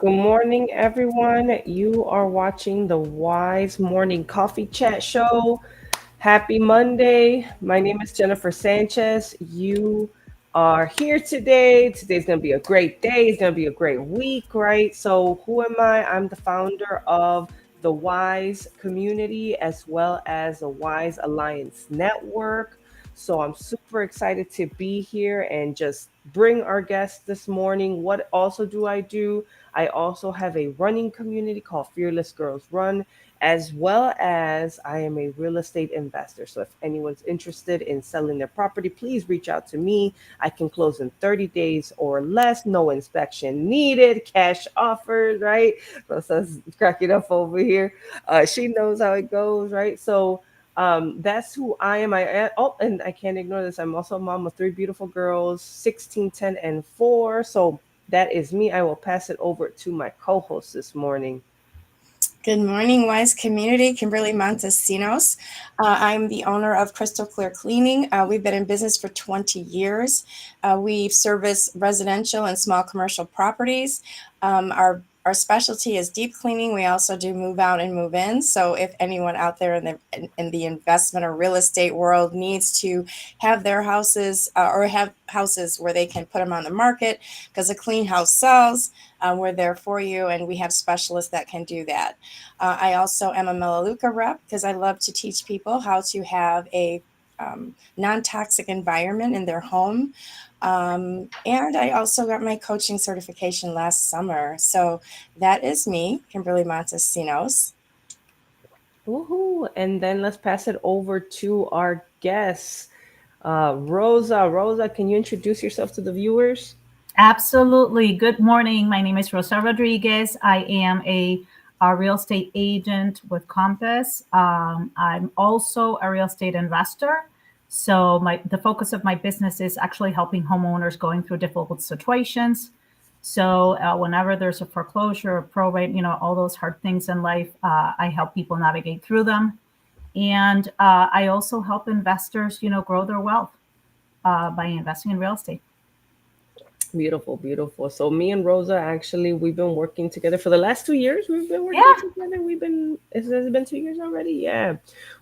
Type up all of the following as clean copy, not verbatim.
Good morning, everyone. You are watching the Wise Morning Coffee Chat Show. Happy Monday. My name is Jennifer Sanchez. You are here today. Today's going to be a great day. It's going to be a great week, right? So, who am I? I'm the founder of the Wise community as well as the Wise Alliance Network. So, I'm super excited to be here and just bring our guests this morning. What also do I do? I also have a running community called Fearless Girls Run, as well as I am a real estate investor. So if anyone's interested in selling their property, please reach out to me. I can close in 30 days or less, no inspection needed, cash offers, right? Rosa's cracking up over here. She knows how it goes, right? So that's who I am. Oh, and I can't ignore this. I'm also a mom of three beautiful girls, 16, 10, and 4. So that is me. I will pass it over to my co-host this morning. Good morning, Wise Community. Kimberly Montesinos. I'm the owner of Crystal Clear Cleaning. We've been in business for 20 years. We service residential and small commercial properties. Our specialty is deep cleaning. We also do move out and move in. So if anyone out there in the investment or real estate world needs to have their houses or have houses where they can put them on the market because a clean house sells, we're there for you, and we have specialists that can do that. I also am a Melaleuca rep because I love to teach people how to have a non-toxic environment in their home. And I also got my coaching certification last summer. So that is me, Kimberly Montesinos. Woohoo! And then let's pass it over to our guests. Rosa. Rosa, can you introduce yourself to the viewers? Absolutely. Good morning. My name is Rosa Rodriguez. I am a real estate agent with Compass. I'm also a real estate investor. So the focus of my business is actually helping homeowners going through difficult situations. So whenever there's a foreclosure, a probate, all those hard things in life, I help people navigate through them. And I also help investors, grow their wealth by investing in real estate. Beautiful, beautiful. So me and Rosa actually we've been working together for the last 2 years. We've been working Yeah. together. Has it been 2 years already? Yeah.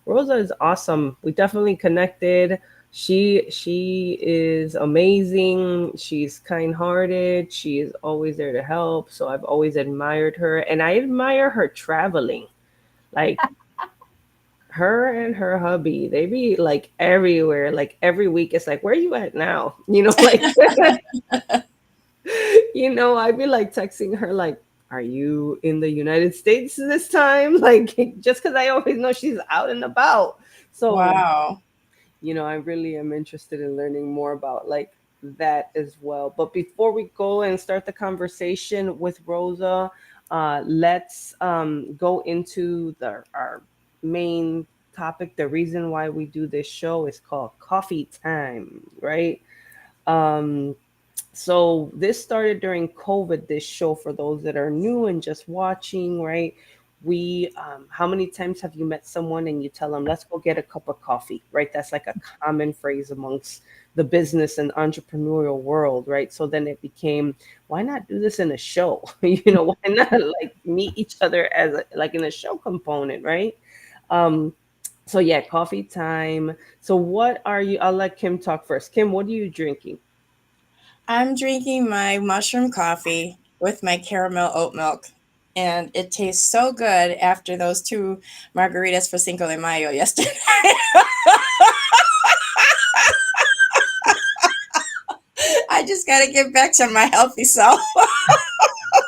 Rosa is awesome. We definitely connected. She is amazing. She's kind hearted. She is always there to help. So I've always admired her. And I admire her traveling. Like her and her hubby, they be like everywhere. Like every week it's like, where you at now? Like I'd be like texting her, like, are you in the United States this time? Like, just because I always know she's out and about. So, Wow. I really am interested in learning more about like that as well. But before we go and start the conversation with Rosa, let's go into our main topic. The reason why we do this show is called Coffee Time, right? Um, so this started during COVID, this show, for those that are new and just watching, right? How many times have you met someone and you tell them, let's go get a cup of coffee, right? That's like a common phrase amongst the business and entrepreneurial world, right? So then it became, why not do this in a show? Why not like meet each other as like in a show component, right? Um, so yeah, coffee time. So what are you? I'll let Kim talk first. Kim, what are you drinking? I'm drinking my mushroom coffee with my caramel oat milk. And it tastes so good after those two margaritas for Cinco de Mayo yesterday. I just got to get back to my healthy self.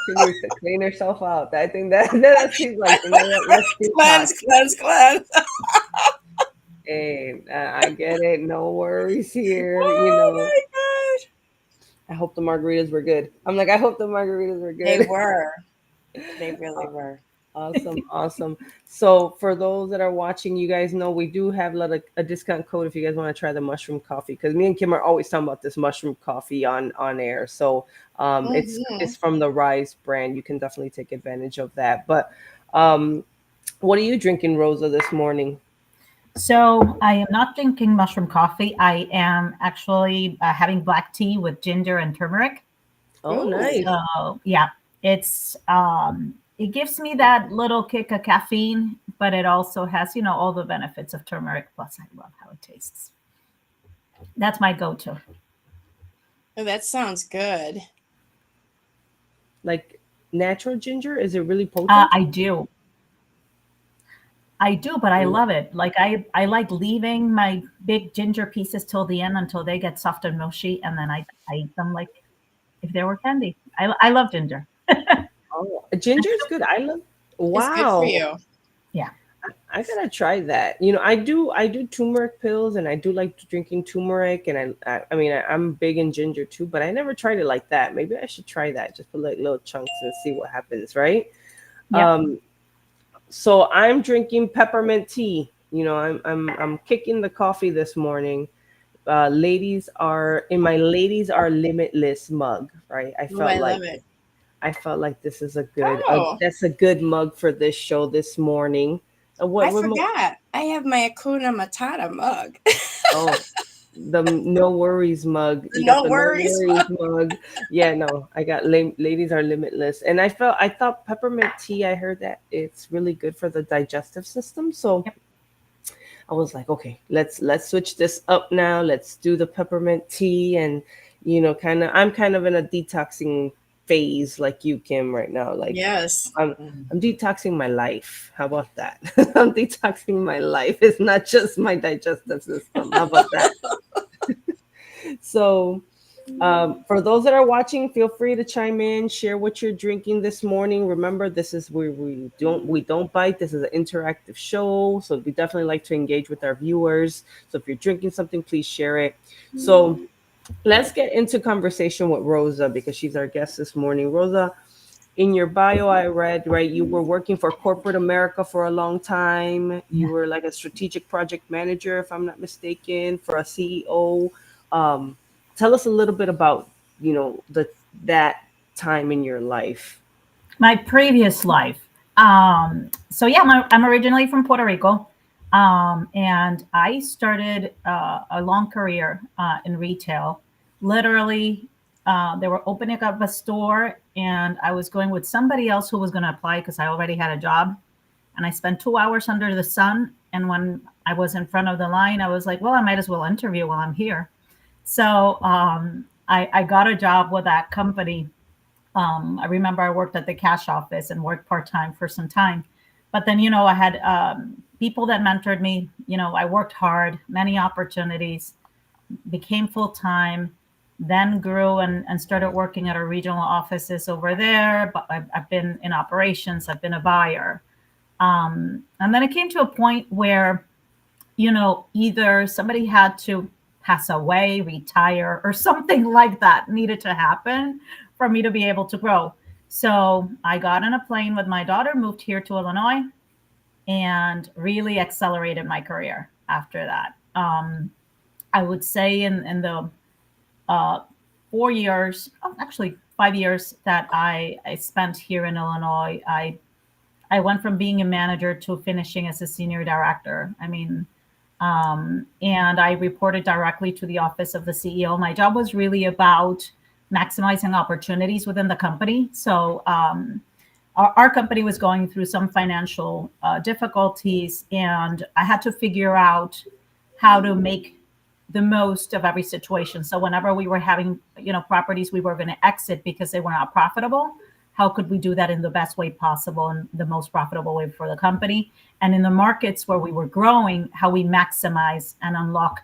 She needs to clean herself out. I think that she's like, what? Let's detox. Cleanse, cleanse, cleanse. Hey, I get it. No worries here. Oh my gosh. I hope the margaritas were good. I'm like, I hope the margaritas were They good. were. They really were. Awesome, awesome. So for those that are watching, you guys know we do have a discount code if you guys want to try the mushroom coffee, because me and Kim are always talking about this mushroom coffee on air. So it's Hmm. from the Rise brand. You can definitely take advantage of that. But um, what are you drinking, Rosa, this morning? So I am not drinking mushroom coffee. I am actually having black tea with ginger and turmeric. Oh, Ooh. nice. So yeah. It gives me that little kick of caffeine, but it also has, all the benefits of turmeric. Plus, I love how it tastes. That's my go-to. Oh, that sounds good. Like natural ginger, is it really potent? I do. I do, but I Mm. love it. Like I like leaving my big ginger pieces till the end until they get soft and mushy, and then I eat them like if they were candy. I love ginger. Oh, ginger is good. I love. It's good for Wow. you. Yeah. I gotta try that. You know, I do turmeric pills, and I do like drinking turmeric, and I mean I'm big in ginger too, but I never tried it like that. Maybe I should try that. Just put like little chunks and see what happens, right? Yep. Um, so I'm drinking peppermint tea. You know, I'm kicking the coffee this morning. Ladies are in my ladies are limitless mug, right? Oh, I love it. I felt like this is Oh, that's a good mug for this show this morning. I What forgot. I have my Akuna Matata mug. Oh, the no worries mug. You got No the no worries worries mug. mug. Yeah, no, I got ladies are limitless, and I thought peppermint tea. I heard that it's really good for the digestive system. So Yep. I was like, okay, let's switch this up now. Let's do the peppermint tea, and I'm kind of in a detoxing phase like you, Kim, right now. Like Yes. I'm I'm detoxing my life. How about that? I'm detoxing my life. It's not just my digestive system. How about that? So, for those that are watching, feel free to chime in, share what you're drinking this morning. Remember, this is where we don't bite. This is an interactive show, so we definitely like to engage with our viewers. So if you're drinking something, please share it. So let's get into conversation with Rosa because she's our guest this morning. Rosa, in your bio, I read, right, you were working for corporate America for a long time. You Yeah. were like a strategic project manager, if I'm not mistaken, for a CEO. Um, Tell us a little bit about, that time in your life. My previous life. So yeah, I'm originally from Puerto Rico, and I started a long career in retail. Literally, they were opening up a store, and I was going with somebody else who was going to apply because I already had a job. And I spent 2 hours under the sun. And when I was in front of the line, I was like, well, I might as well interview while I'm here. So I got a job with that company. I remember I worked at the cash office and worked part time for some time. But then, I had people that mentored me. I worked hard, many opportunities, became full time, then grew and started working at our regional offices over there. But I've been in operations, I've been a buyer. And then it came to a point where, either somebody had to pass away, retire, or something like that needed to happen for me to be able to grow. So I got on a plane with my daughter, moved here to Illinois, and really accelerated my career after that. I would say in the uh, 4 years, oh, actually 5 years that I spent here in Illinois, I went from being a manager to finishing as a senior director. I mean, and I reported directly to the office of the CEO. My job was really about maximizing opportunities within the company. So our company was going through some financial difficulties, and I had to figure out how to make the most of every situation. So whenever we were having, properties we were going to exit because they were not profitable, how could we do that in the best way possible and the most profitable way for the company? And in the markets where we were growing, how we maximize and unlock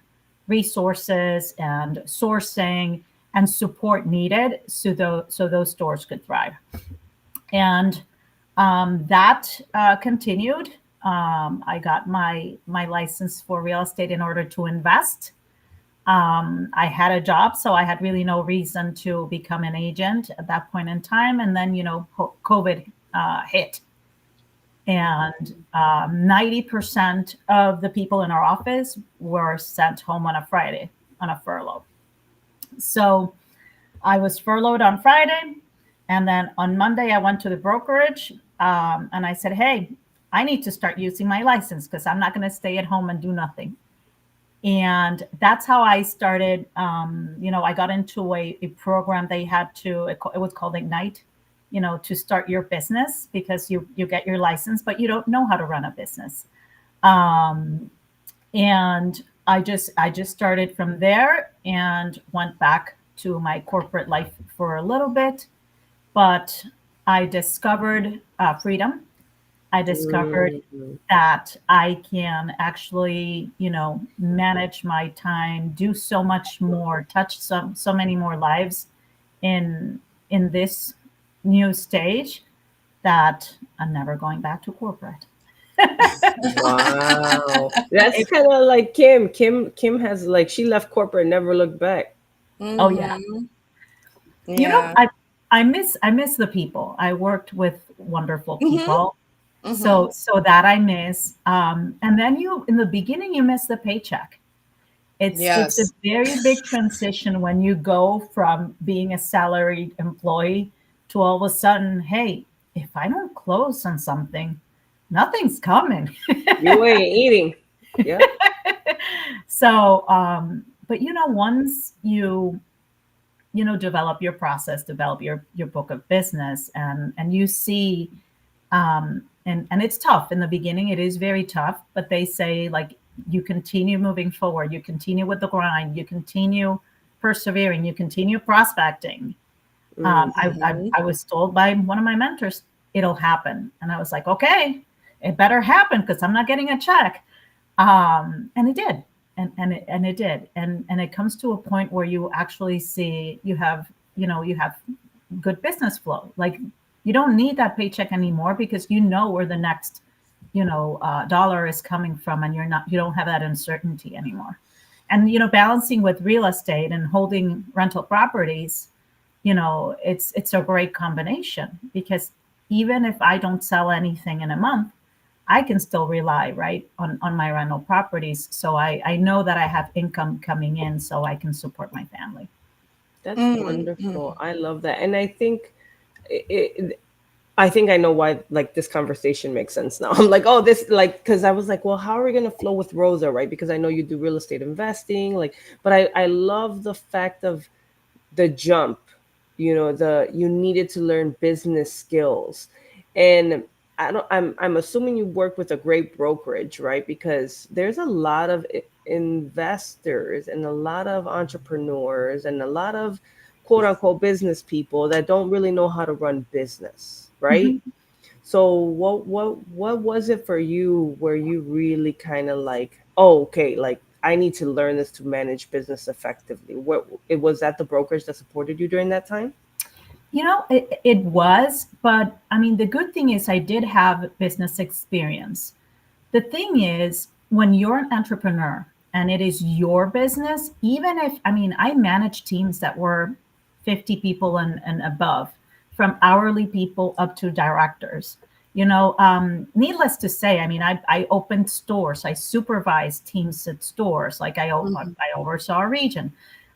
resources and sourcing and support needed so those stores could thrive. And that continued. I got my license for real estate in order to invest. I had a job, so I had really no reason to become an agent at that point in time. And then, COVID hit, and 90% of the people in our office were sent home on a Friday on a furlough. So I was furloughed on Friday. And then on Monday, I went to the brokerage and I said, hey, I need to start using my license because I'm not going to stay at home and do nothing. And that's how I started. I got into a program they had it was called Ignite. to start your business because you get your license, but you don't know how to run a business. Um, and I just started from there and went back to my corporate life for a little bit, but I discovered freedom. I discovered Mm. that I can actually, manage my time, do so much more, touch so many more lives in this new stage, that I'm never going back to corporate. Wow. That's It- kind of like Kim. Kim has like she left corporate and never looked back. oh yeah, Mm-hmm. you know, Yeah. I miss the people. I worked with wonderful Mm-hmm. people, Mm-hmm. so that I miss. And then you, in the beginning, you miss the paycheck. It's a Yes. very big transition when you go from being a salaried employee to all of a sudden, hey, if I don't close on something, nothing's coming. You ain't eating. Yep. So, but once develop your process, develop your book of business, and you see, and it's tough in the beginning. It is very tough, but they say, like, you continue moving forward, you continue with the grind, you continue persevering, you continue prospecting. Mm-hmm. I was told by one of my mentors, it'll happen, and I was like, okay, it better happen because I'm not getting a check. And it did, and it did, and it comes to a point where you actually see you have good business flow. Like, you don't need that paycheck anymore because you know where the next dollar is coming from, and you don't have that uncertainty anymore. And balancing with real estate and holding rental properties, it's a great combination, because even if I don't sell anything in a month, I can still rely, right, on my rental properties. So I know that I have income coming in so I can support my family. That's Mm-hmm. wonderful. I love that. And I think I know why like this conversation makes sense now. I'm like, oh, this like because I was like, well, how are we gonna flow with Rosa, right? Because I know you do real estate investing, like, but I love the fact of the jump, the you needed to learn business skills. And I'm assuming you work with a great brokerage, right? Because there's a lot of investors and a lot of entrepreneurs and a lot of quote unquote business people that don't really know how to run business, right? Mhm. So what was it for you where you really kind of like, oh, okay, like I need to learn this to manage business effectively? What it was that the brokerage that supported you during that time? It was, but I mean, the good thing is I did have business experience. The thing is, when you're an entrepreneur and it is your business, even if, I mean, I managed teams that were 50 people and above, from hourly people up to directors. Needless to say, I mean, I opened stores, I supervised teams at stores, like I oversaw a region.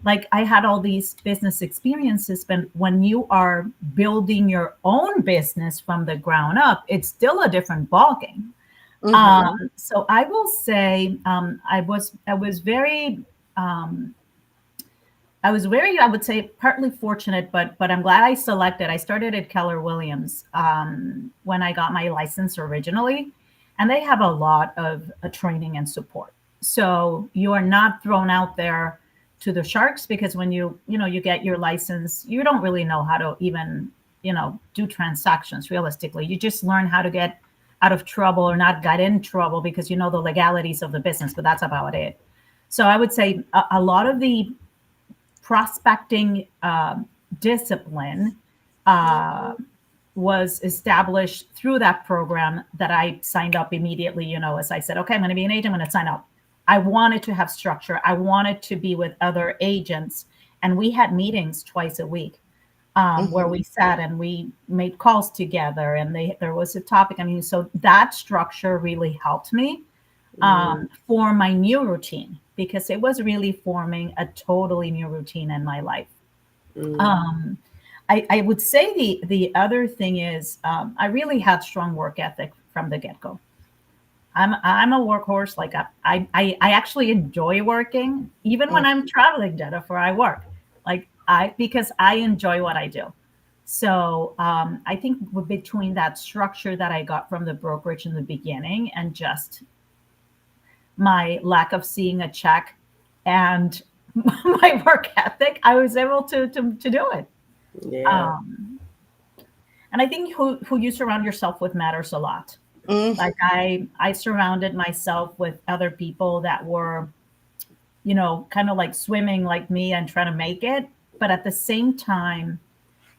Like, I had all these business experiences, but when you are building your own business from the ground up, it's still a different ballgame. Mm-hmm. So I will say, I was very um, I would say, partly fortunate, but I'm glad I selected. I started at Keller Williams when I got my license originally, and they have a lot of training and support. So you are not thrown out there to the sharks, because when you get your license, you don't really know how to even do transactions realistically. You just learn how to get out of trouble or not get in trouble, because you know the legalities of the business, but that's about it. So I would say a lot of the prospecting discipline uh, was established through that program that I signed up immediately. As I said, okay, I'm going to be an agent, I'm going to sign up. I wanted to have structure. I wanted to be with other agents. And we had meetings twice a week, where Mm-hmm. we sat and we made calls together, and there was a topic. I mean, so that structure really helped me Mm, for my new routine, because it was really forming a totally new routine in my life. mm, Um, I would say the other thing is, I really had strong work ethic from the get go. I'm a workhorse. Like, I actually enjoy working, even when I'm traveling, Jennifer. I work, like, I because I enjoy what I do. So I think between that structure that I got from the brokerage in the beginning and just my lack of seeing a check and my work ethic, I was able to do it. Yeah. Um, and I think who you surround yourself with matters a lot. Mm, Like I surrounded myself with other people that were, kind of like swimming like me and trying to make it. But at the same time,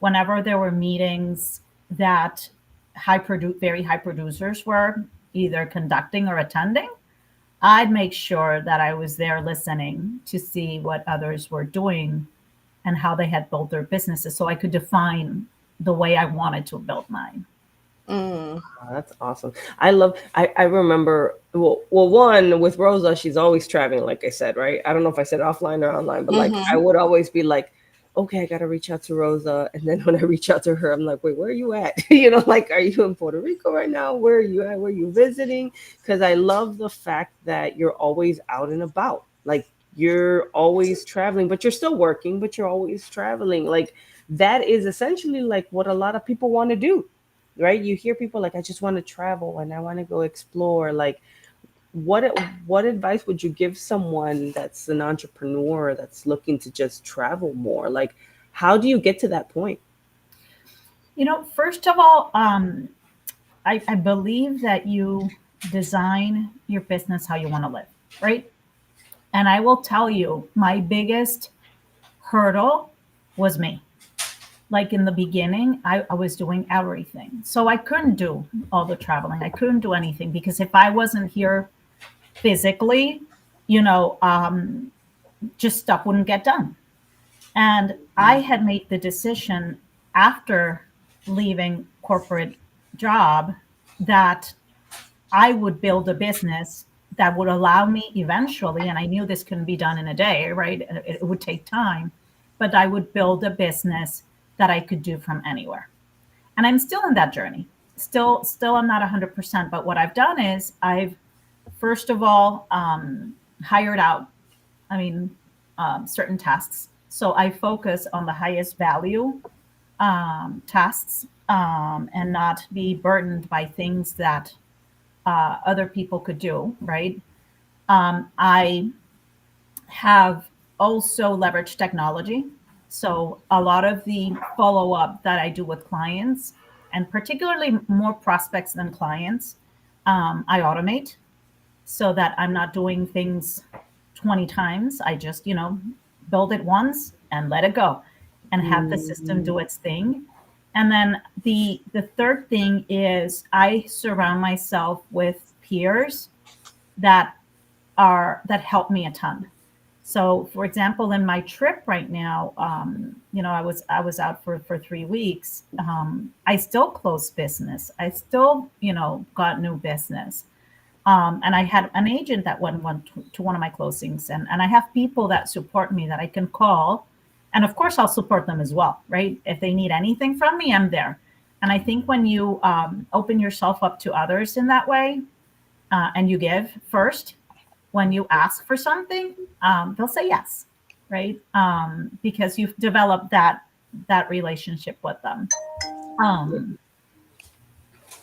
whenever there were meetings that very high producers were either conducting or attending, I'd make sure that I was there listening to see what others were doing and how they had built their businesses so I could define the way I wanted to build mine. mm, Oh, that's awesome. I remember, one with Rosa, she's always traveling, like I said, right? I don't know if I said offline or online, but like I mm-hmm. would always be like, okay, I got to reach out to Rosa. And then when I reach out to her, I'm like, wait, where are you at? Like, are you in Puerto Rico right now? Where are you at? Where are you visiting? Because I love the fact that you're always out and about. Like, you're always traveling, but you're still working, but you're always traveling. Like, that is essentially like what a lot of people want to do, right? You hear people like, I just want to travel and I want to go explore. Like, what what advice would you give someone that's an entrepreneur that's looking to just travel more? Like, how do you get to that point? First of all, I believe that you design your business how you want to live, right? And I will tell you, my biggest hurdle was me. Like in the beginning, I was doing everything. So I couldn't do all the traveling. I couldn't do anything because if I wasn't here physically, you know, um, just stuff wouldn't get done. And I had made the decision after leaving corporate job that I would build a business that would allow me eventually, and I knew this couldn't be done in a day, right? It would take time, but I would build a business that I could do from anywhere. And I'm still in that journey. Still, I'm not 100%. But what I've done is I've first of all hired out. I mean, certain tasks. So I focus on the highest value tasks and not be burdened by things that other people could do, right? I have also leveraged technology. So a lot of the follow up that I do with clients, and particularly more prospects than clients, I automate so that I'm not doing things 20 times. I just, build it once and let it go and have the system Mm, do its thing. And then the third thing is I surround myself with peers that that help me a ton. So, for example, in my trip right now, I was out for 3 weeks. I still closed business. I still, got new business. And I had an agent that went to one of my closings, and I have people that support me that I can call, and of course I'll support them as well, right? If they need anything from me, I'm there. And I think when you open yourself up to others in that way, and you give first, when you ask for something, they'll say yes, right? Because you've developed that relationship with them. Um,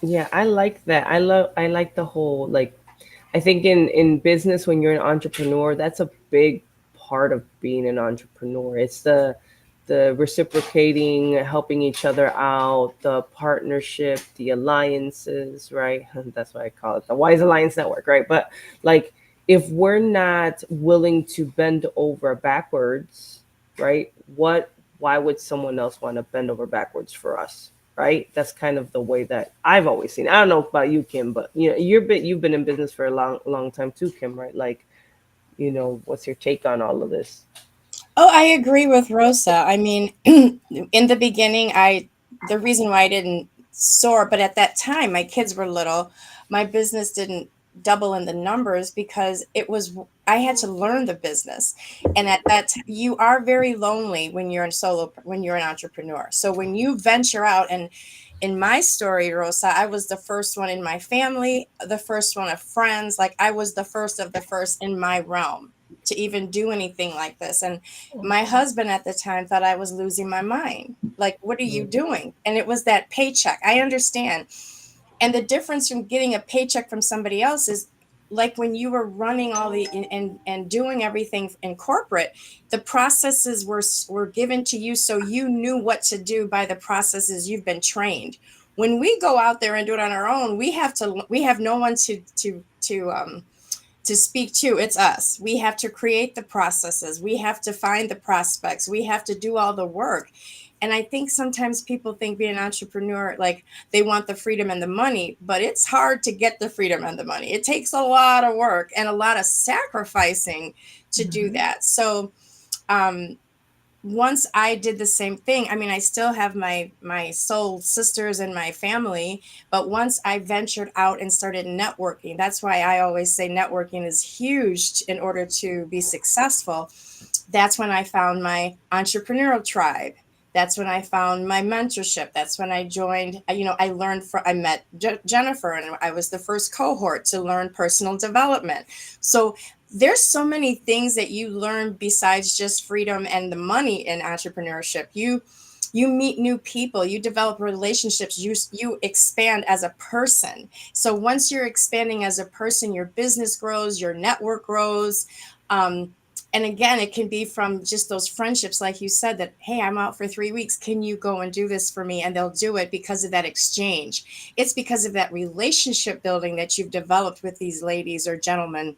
yeah, I like that. I like the whole, like, I think in business, when you're an entrepreneur, that's a big part of being an entrepreneur. It's the reciprocating, helping each other out, the partnership, the alliances, right? That's why I call it the Wise Alliance Network, right? But like, if we're not willing to bend over backwards, right? Why would someone else want to bend over backwards for us? Right? That's kind of the way that I've always seen it. I don't know about you, Kim, but you've been in business for a long time too, Kim, right? Like, what's your take on all of this? Oh, I agree with Rosa. I mean, in the beginning, the reason why I didn't soar, but at that time, my kids were little, my business didn't double in the numbers because I had to learn the business. And at that time, you are very lonely when you're an entrepreneur. So when you venture out, and in my story, Rosa, I was the first one in my family, the first one of friends, like I was the first of the first in my realm to even do anything like this. And my husband at the time thought I was losing my mind. Like, what are you doing? And it was that paycheck. I understand. And the difference from getting a paycheck from somebody else is, like when you were running all the and doing everything in corporate, the processes were given to you, so you knew what to do by the processes you've been trained. When we go out there and do it on our own, we have no one to speak to. It's us. We have to create the processes. We have to find the prospects. We have to do all the work. And I think sometimes people think being an entrepreneur, like they want the freedom and the money, but it's hard to get the freedom and the money. It takes a lot of work and a lot of sacrificing to do that. So, once I did the same thing, I mean, I still have my soul sisters in my family, but once I ventured out and started networking, that's why I always say networking is huge in order to be successful. That's when I found my entrepreneurial tribe. That's when I found my mentorship. That's when I joined, I met Jennifer, and I was the first cohort to learn personal development. So there's so many things that you learn besides just freedom and the money in entrepreneurship. You meet new people, you develop relationships, you expand as a person. So once you're expanding as a person, your business grows, your network grows. And again, it can be from just those friendships, like you said, that, hey, I'm out for 3 weeks. Can you go and do this for me? And they'll do it because of that exchange. It's because of that relationship building that you've developed with these ladies or gentlemen,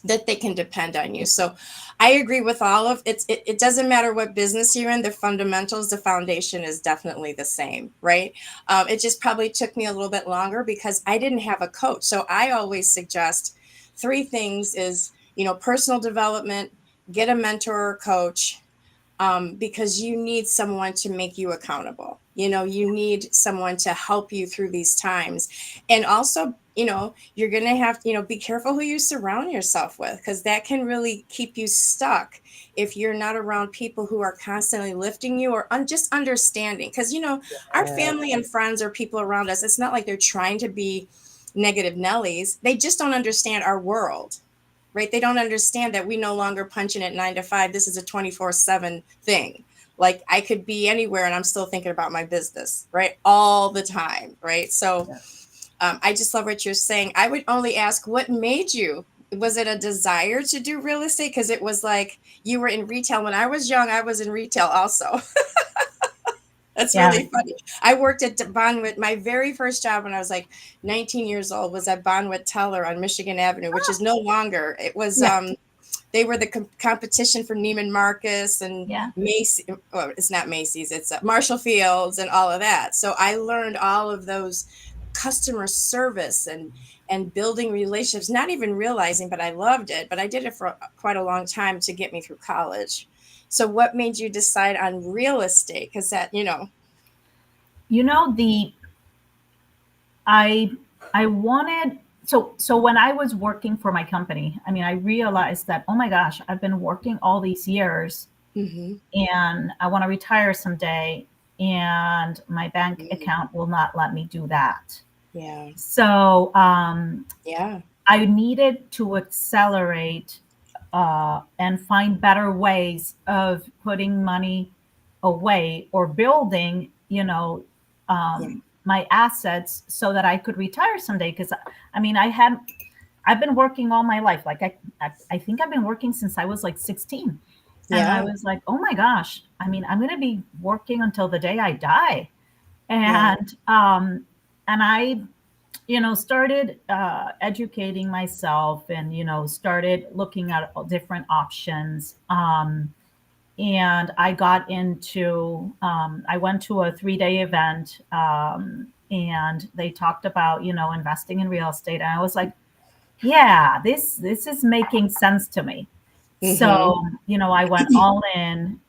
that they can depend on you. So I agree with all of it. It doesn't matter what business you're in, the fundamentals, the foundation is definitely the same, right? It just probably took me a little bit longer because I didn't have a coach. So I always suggest 3 things is, personal development, get a mentor or coach, because you need someone to make you accountable. You need someone to help you through these times. And also, you're going to have to, be careful who you surround yourself with, because that can really keep you stuck if you're not around people who are constantly lifting you or just understanding. Because, our family and friends or people around us, it's not like they're trying to be negative Nellies. They just don't understand our world. Right? They don't understand that we no longer punching at 9 to 5. This is a 24/7 thing. Like I could be anywhere and I'm still thinking about my business, right? All the time, right? So I just love what you're saying. I would only ask, what made you? Was it a desire to do real estate? Because it was like you were in retail. When I was young, I was in retail also. That's really funny. I worked at Bonwit. My very first job when I was like 19 years old was at Bonwit Teller on Michigan Avenue, which is no longer. It was they were the competition for Neiman Marcus and Macy's. Well, it's not Macy's. It's Marshall Fields and all of that. So I learned all of those customer service and building relationships, not even realizing, but I loved it. But I did it for quite a long time to get me through college. So what made you decide on real estate? Because that, I wanted, so when I was working for my company, I mean, I realized that, oh my gosh, I've been working all these years and I want to retire someday, and my bank account will not let me do that. Yeah. So I needed to accelerate and find better ways of putting money away or building, my assets so that I could retire someday. Because I mean, I've been working all my life. Like I think I've been working since I was like 16. And I was like, oh my gosh, I mean, I'm going to be working until the day I die. And I, started educating myself and, started looking at different options. And I got into, I went to a 3-day event and they talked about, investing in real estate. And I was like, yeah, this is making sense to me. So, I went all in,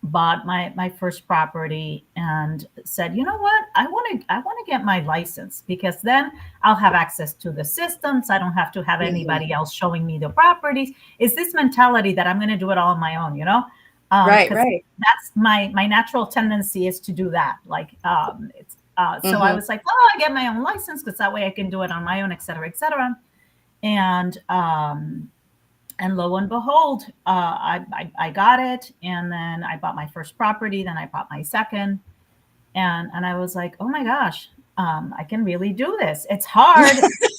bought my first property and said, you know what, I want to get my license, because then I'll have access to the systems. I don't have to have anybody else showing me the properties. It's this mentality that I'm going to do it all on my own, Right. That's my natural tendency is to do that. Like, so I was like, oh, I get my own license because that way I can do it on my own, et cetera, et cetera. And And lo and behold, I got it, and then I bought my first property. Then I bought my second, and I was like, oh my gosh, I can really do this. It's hard.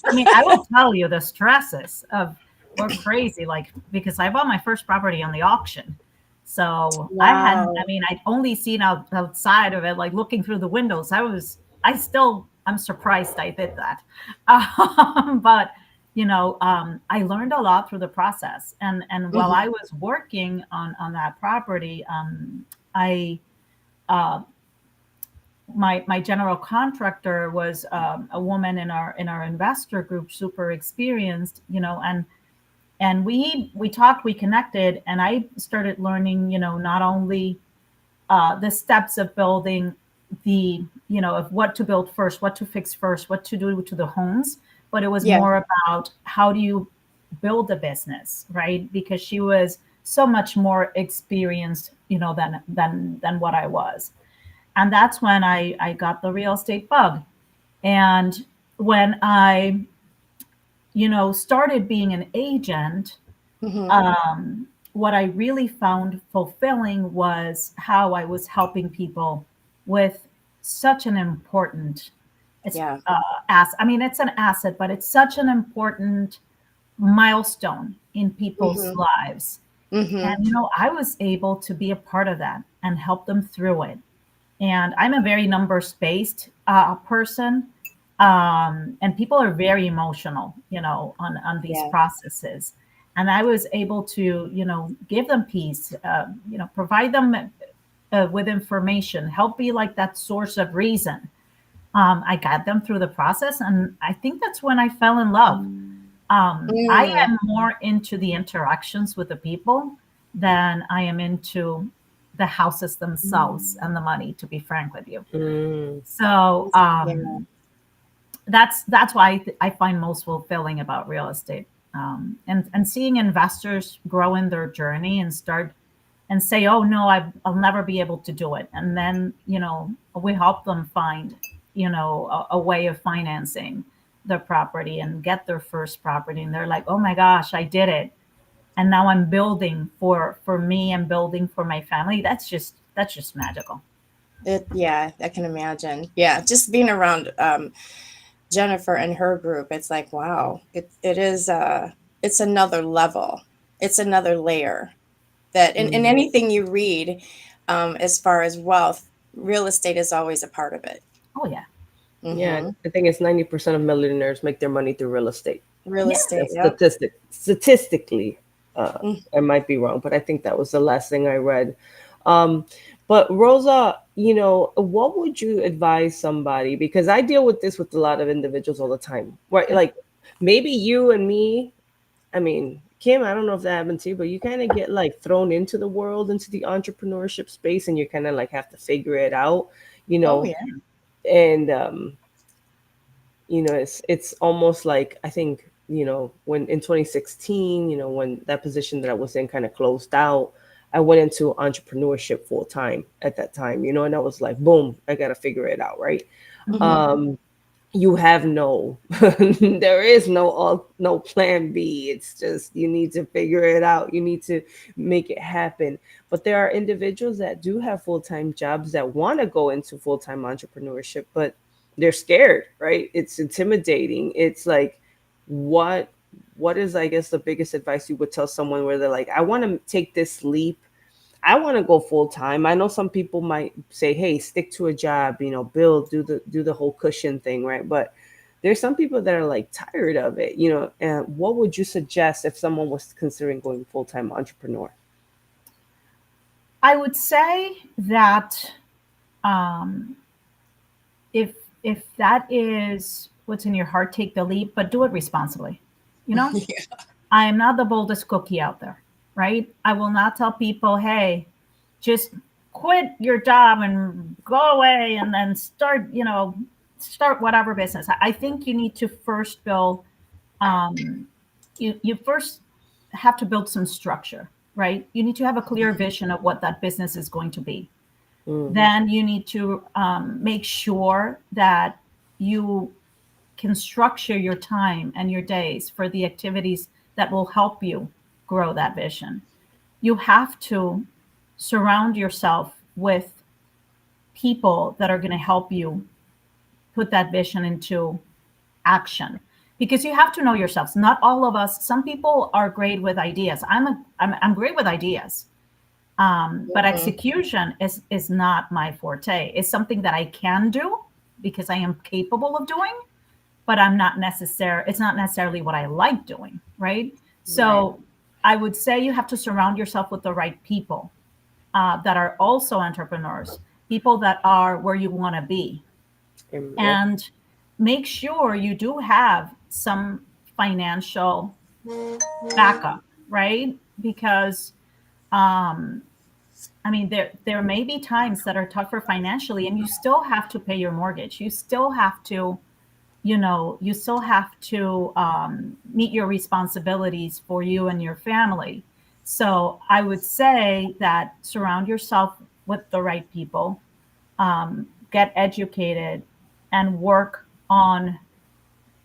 I mean, I will tell you the stresses of were crazy, like because I bought my first property on the auction. So I Wow. mean, I'd only seen outside of it, like looking through the windows. I'm surprised I did that. But I learned a lot through the process. And while Mhm. I was working on that property, I uh, my general contractor was a woman in our investor group, super experienced, and we talked, we connected, and I started learning, not only the steps of building of what to build first, what to fix first, what to do to the homes, but it was Yeah. more about how do you build a business, right? Because she was so much more experienced, than what I was. And that's when I got the real estate bug. And when I, started being an agent, Mhm. what I really found fulfilling was how I was helping people with such an important, it's Yeah. I mean, it's an asset, but it's such an important milestone in people's Mhm. lives. Mhm. And I was able to be a part of that and help them through it. And I'm a very numbers based person, and people are very emotional, on these Yeah. processes. And I was able to, give them peace, provide them with information, help be like that source of reason. I got them through the process, and I think that's when I fell in love. I Mm. am more into the interactions with the people than I am into the houses themselves and the money, to be frank with you. Mm. So Yeah. that's why I find most fulfilling about real estate, and seeing investors grow in their journey and start and say, "Oh no, I'll never be able to do it," and then we help them find a way of financing their property and get their first property, and they're like, "Oh my gosh, I did it!" And now I'm building for me and building for my family. That's just magical. Yeah, I can imagine. Yeah, just being around Jennifer and her group, it's like, wow, it is it's another level. It's another layer that in Mm. anything you read, as far as wealth, real estate is always a part of it. Oh yeah, Yeah, Mm-hmm. I think it's 90% of millionaires make their money through real estate. Real yeah. estate, That's yep. statistically. Mm. I might be wrong, but I think that was the last thing I read. Um, but Rosa, what would you advise somebody? Because I deal with this with a lot of individuals all the time. Right, like maybe you and me. I mean, Kim, I don't know if that happened to you, but you kind of get like thrown into the world, into the entrepreneurship space, and you kind of like have to figure it out. You Oh know, yeah. and it's almost like I think when in 2016, when that position that I was in kind of closed out, I went into entrepreneurship full time at that time, and I was like, boom, I got to figure it out, right? Mm-hmm. um you have no there is no plan B. It's just you need to figure it out, you need to make it happen. But there are individuals that do have full-time jobs that want to go into full-time entrepreneurship, but they're scared, right? It's intimidating. It's like, what what is, I guess, the biggest advice you would tell someone where they're like, I want to take this leap, I want to go full time. I know some people might say, "Hey, stick to a job, build, do the whole cushion thing, right?" But there's some people that are like tired of it, And what would you suggest if someone was considering going full time entrepreneur? I would say that um, if if that is what's in your heart, take the leap, but do it responsibly. You know, I am not the boldest cookie out there, right? I will not tell people, hey, just quit your job and go away and then start whatever business. I think you need to first build, um, you first have to build some structure, right? You need to have a clear vision of what that business is going to be. Mm-hmm. Then you need to make sure that you can structure your time and your days for the activities that will help you grow that vision. You have to surround yourself with people that are going to help you put that vision into action, because you have to know yourselves. Not all of us, some people are great with ideas. I'm great with ideas. But Mhm. execution is not my forte. It's something that I can do because I am capable of doing, but it's not necessarily what I like doing, right? Right. So I would say you have to surround yourself with the right people that are also entrepreneurs, people that are where you want to be, Yep. and make sure you do have some financial backup, right? Because I mean, there may be times that are tougher financially, and you still have to pay your mortgage. You still have to, you still have to meet your responsibilities for you and your family. So I would say that surround yourself with the right people, get educated, and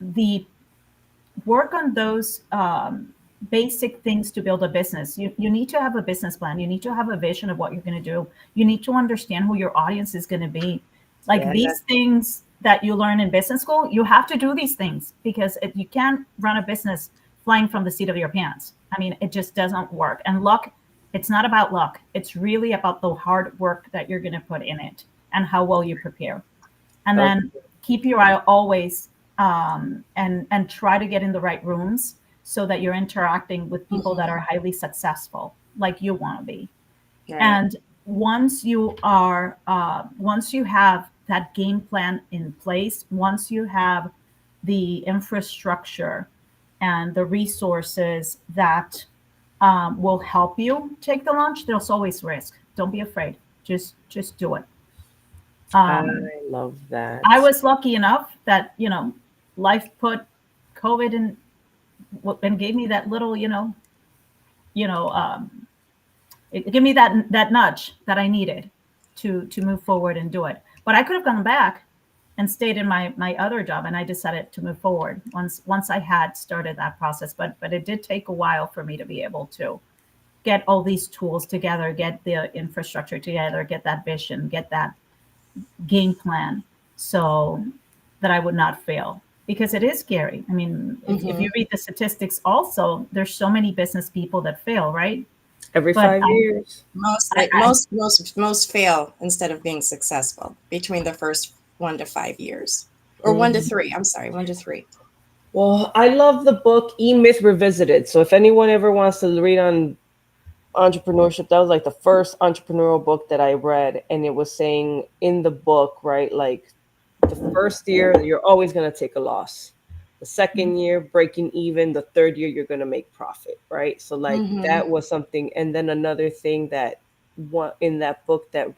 the work on those basic things to build a business. You need to have a business plan. You need to have a vision of what you're going to do. You need to understand who your audience is going to be. Like Yeah. these things that you learn in business school, you have to do these things, because if you can't run a business flying from the seat of your pants. I mean, it just doesn't work. And luck, it's not about luck. It's really about the hard work that you're going to put in it and how well you prepare. And Uh, then keep your eye always, and try to get in the right rooms so that you're interacting with people that Mhm. are highly successful like you want to be. Right. And once you have that game plan in place, once you have the infrastructure and the resources that will help you take the launch, there's always risk. Don't be afraid. Just do it. I um, love I that. was lucky enough that, life put COVID in, and gave me that little, you know, it gave me that nudge that I needed to move forward and do it. But I could have gone back and stayed in my other job, and I decided to move forward once I had started that process. But it did take a while for me to be able to get all these tools together, get the infrastructure together, get that vision, get that game plan, so that I would not fail, because it is scary. I mean, if you Mhm. read the statistics also, there's so many business people that fail, right? Every But 5 years. Most fail instead of being successful between the first 1 to 5 years, or 1 to 3. I'm sorry, 1 to 3. Well, I love the book E Myth Revisited. So if anyone ever wants to read on entrepreneurship, that was like the first entrepreneurial book that I read. And it was saying in the book, right, like the first year, you're always going to take a loss. The second year, breaking even. The third year, you're going to make profit, right? So, like, Mhm. that was something. And then another thing that one in that book that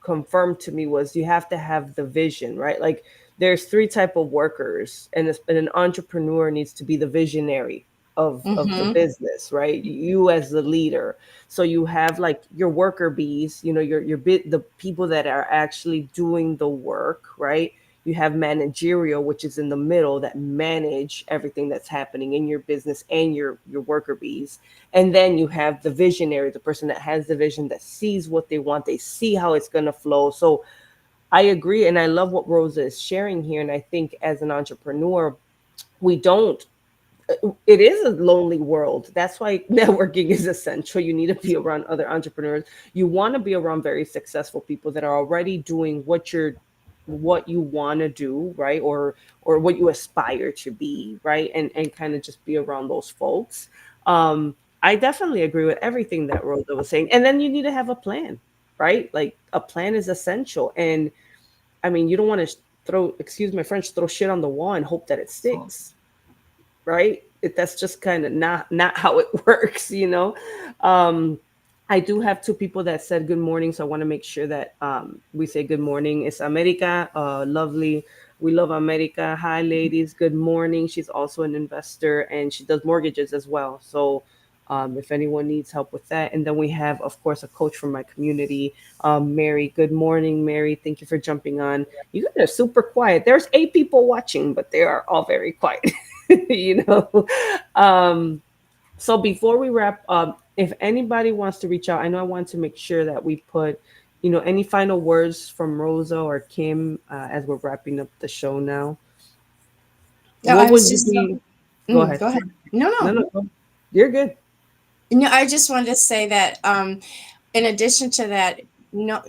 confirmed to me was you have to have the vision, right? Like, there's three type of workers, and an entrepreneur needs to be the visionary of the Mhm. business, right? You as the leader. So you have like your worker bees, your bit the people that are actually doing the work, right? You have managerial, which is in the middle, that manage everything that's happening in your business and your worker bees. And then you have the visionary, the person that has the vision, that sees what they want, they see how it's going to flow. So I agree, and I love what Rosa is sharing here. And I think as an entrepreneur, we don't it is a lonely world. That's why networking is essential. You need to be around other entrepreneurs. You want to be around very successful people that are already doing what you want to do, right? Or what you aspire to be, right? And kind of just be around those folks. I definitely agree with everything that Rosa was saying. And then you need to have a plan, right? Like a plan is essential. And I mean, you don't want to throw, excuse my French, throw shit on the wall and hope that it sticks, right? That's just kind of not how it works. Um, I do have two people that said good morning, so I want to make sure that we say good morning. It's America, lovely. We love America. Hi, ladies. Good morning. She's also an investor and she does mortgages as well. So if anyone needs help with that, and then we have, of course, a coach from my community, Mary. Good morning, Mary. Thank you for jumping on. You guys are super quiet. There's 8 people watching, but they are all very quiet. you know. Um, So before we wrap up, if anybody wants to reach out, I know I want to make sure that we put, any final words from Rosa or Kim as we're wrapping up the show now. No, What I would was you just, be? Go ahead. go ahead. No, No, no. no, go. You're good. No, I just wanted to say that in addition to that, no,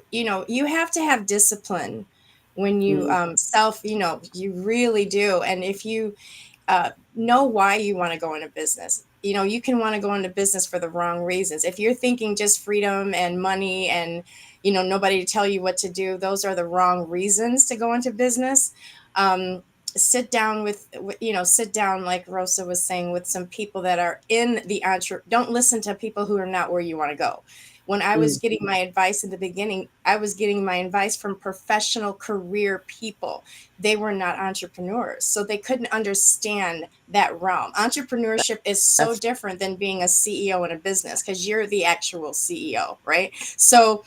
you have to have discipline when you Mm, you really do. And if you know why you want to go into business, you can want to go into business for the wrong reasons. If you're thinking just freedom and money and, nobody to tell you what to do, those are the wrong reasons to go into business. Um, sit down, like Rosa was saying, with some people that are in the don't listen to people who are not where you want to go. When I was mm, getting my advice in the beginning, I was getting my advice from professional career people. They were not entrepreneurs, so they couldn't understand that realm. Entrepreneurship is so that's different than being a CEO in a business, because you're the actual CEO, right? So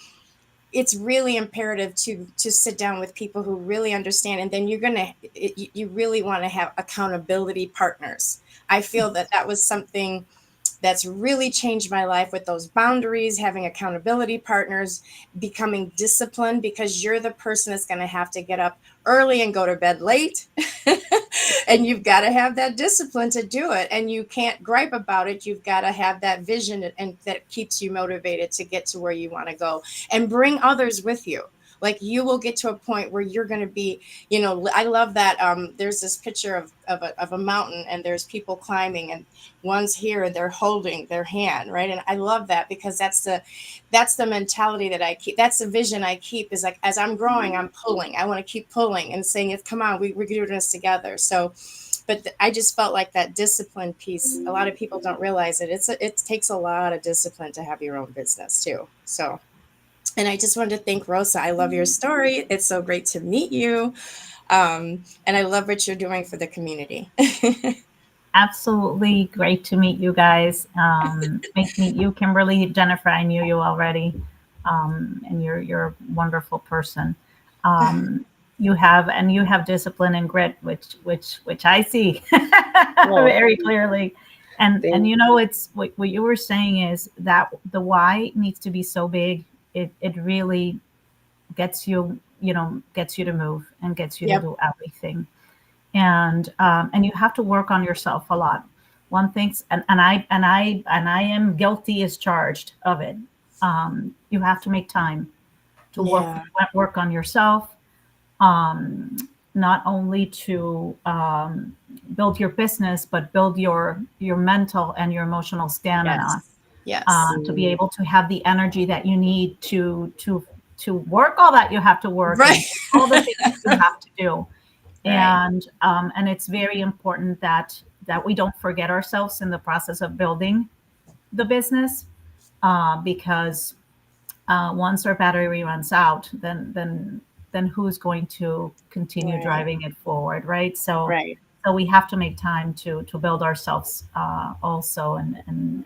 it's really imperative to sit down with people who really understand, and then you really want to have accountability partners. I feel that that was something that's really changed my life, with those boundaries, having accountability partners, becoming disciplined, because you're the person that's going to have to get up early and go to bed late. And you've got to have that discipline to do it. And you can't gripe about it. You've got to have that vision, and that keeps you motivated to get to where you want to go, and bring others with you. Like, you will get to a point where you're going to be, I love that. There's this picture of a mountain, and there's people climbing, and one's here and they're holding their hand, right? And I love that, because that's the mentality that I keep. That's the vision I keep, is like, as I'm growing, I'm pulling. I want to keep pulling and saying, "If come on, we're doing this together." So, but I just felt like that discipline piece. A lot of people don't realize it. It takes a lot of discipline to have your own business too. So, and I just wanted to thank Rosa. I love your story. It's so great to meet you. And I love what you're doing for the community. Absolutely great to meet you guys. Meet you, Kimberly. Jennifer, I knew you already, and you're a wonderful person. Um, you have discipline and grit, which I see oh, very clearly. And thank it's what you were saying is that the why needs to be so big. It really gets you to move and gets you to Yep. do everything. And you have to work on yourself a lot. One thing's and I am guilty as charged of it. You have to make time to Yeah. work on yourself, um, not only to build your business, but build your mental and your emotional stamina, Yes. Yes. to be you. able to have the energy that you need to work all that you have to work Right. and all the things you have to do. Right. And it's very important that we don't forget ourselves in the process of building the business, because once our battery runs out, then who's going to continue Right. driving it forward, right? Right. So we have to make time to build ourselves, also, and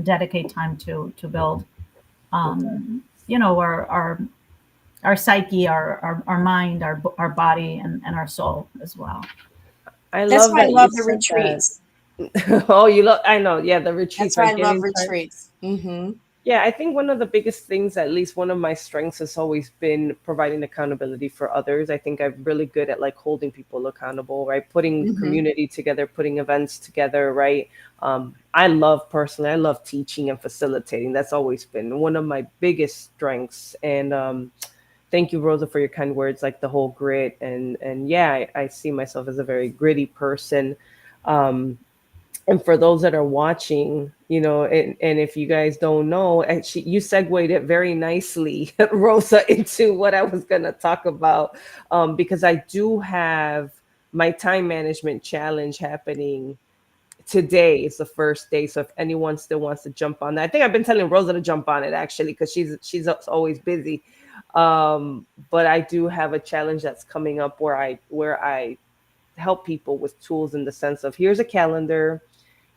dedicate time to build, our psyche, our mind, our body, and our soul as well. I That's love why I that you love the said that. retreats. Oh, you love. I know. Yeah, the That's retreats, why right? I love Getting time. retreats. Mm-hmm. Yeah, I think one of the biggest things, at least one of my strengths, has always been providing accountability for others. I think I'm really good at like holding people accountable, right? Putting Mm-hmm. community together, putting events together, right? I love teaching and facilitating. That's always been one of my biggest strengths. And thank you, Rosa, for your kind words, like the whole grit. And yeah, I see myself as a very gritty person. Um, and for those that are watching, and if you guys don't know, actually, you segued it very nicely, Rosa, into what I was going to talk about, because I do have my time management challenge happening today. Is the first day, so if anyone still wants to jump on that, I think I've been telling Rosa to jump on it actually, because she's always busy. But I do have a challenge that's coming up where I help people with tools, in the sense of, here's a calendar,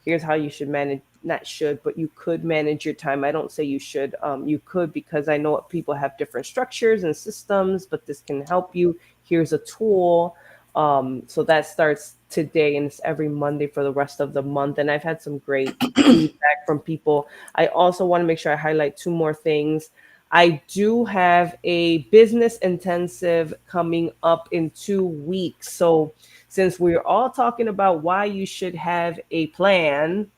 here's how you should manage, not should, but you could manage your time. I don't say you should, you could, because I know people have different structures and systems, but this can help you. Here's a tool. So that starts today, and it's every Monday for the rest of the month. And I've had some great feedback from people. I also want to make sure I highlight two more things. I do have a business intensive coming up in 2 weeks. So, since we're all talking about why you should have a plan,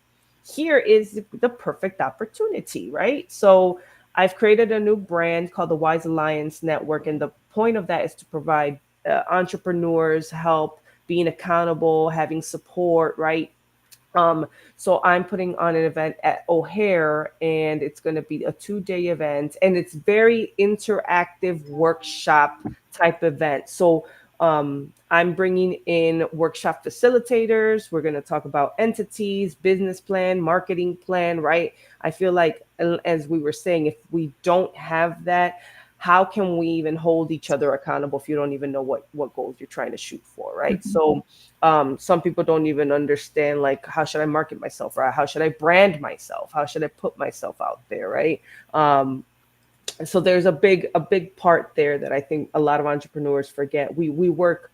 here is the perfect opportunity, right? So, I've created a new brand called the Wise Alliance Network. And the point of that is to provide entrepreneurs help being accountable, having support, right? Um, so I'm putting on an event at O'Hare, and it's going to be a 2 day event, and it's very interactive workshop type event. So I'm bringing in workshop facilitators. We're going to talk about entities, business plan, marketing plan, right? I feel like, as we were saying, if we don't have that, how can we even hold each other accountable if you don't even know what goals you're trying to shoot for, right? Mhm. So some people don't even understand, like, how should I market myself, right? How should I brand myself? How should I put myself out there, right? um, so there's a big part there that I think a lot of entrepreneurs forget. We work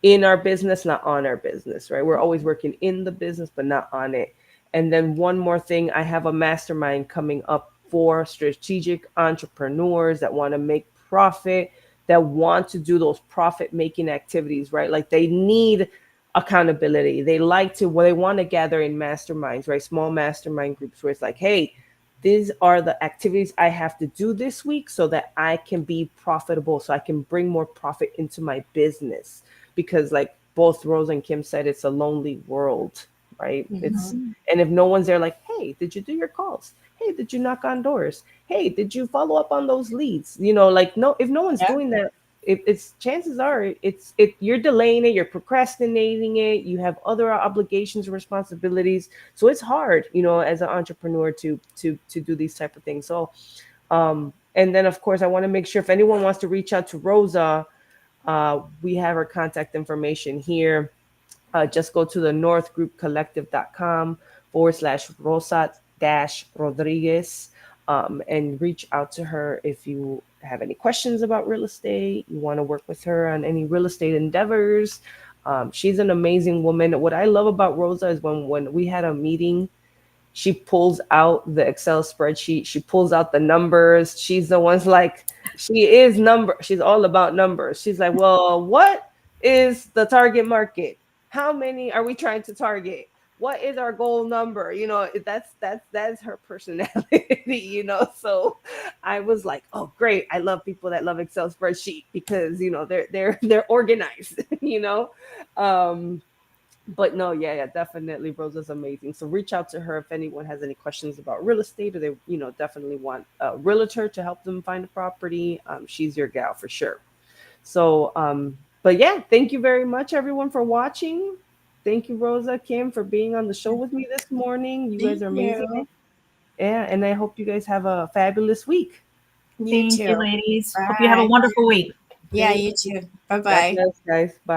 in our business, not on our business, right? We're always working in the business but not on it. And then one more thing, I have a mastermind coming up for strategic entrepreneurs that want to make profit, that want to do those profit making activities, right? Like, they need accountability. They like to, well, they want to gather in masterminds, right? Small mastermind groups where it's like, hey, these are the activities I have to do this week so that I can be profitable, so I can bring more profit into my business. Because, like both Rose and Kim said, it's a lonely world, right? It's, Mhm. and if no one's there, like, hey, did you do your calls? Hey, did you knock on doors? Hey, did you follow up on those leads? Like, no, if no one's Yeah. doing that, it's chances are it you're delaying it, you're procrastinating it, you have other obligations and responsibilities, so it's hard, as an entrepreneur to do these type of things. So and then, of course, I want to make sure, if anyone wants to reach out to Rosa, we have her contact information here. Just go to the northgroupcollective.com/Rosa dash Rodriguez, and reach out to her if you have any questions about real estate, you want to work with her on any real estate endeavors. She's an amazing woman. What I love about Rosa is when we had a meeting, she pulls out the Excel spreadsheet, she pulls out the numbers. She's the one's like, she's all about numbers. She's like, well, what is the target market? How many are we trying to target? What is our goal number? That's her personality. So I was like, oh, great. I love people that love Excel spreadsheet because they're organized, um but no, yeah, yeah, definitely. Rosa's amazing. So reach out to her if anyone has any questions about real estate, or they, definitely want a realtor to help them find a property. She's your gal for sure. So, but yeah, thank you very much, everyone, for watching. Thank you, Rosa, Kim, for being on the show with me this morning. You guys Thank are amazing. you. Yeah, and I hope you guys have a fabulous week. You Thank you, too. ladies. Hope you have a Bye. wonderful week. Yeah, Thank you you. too. Bye God bye. bless, guys. Bye.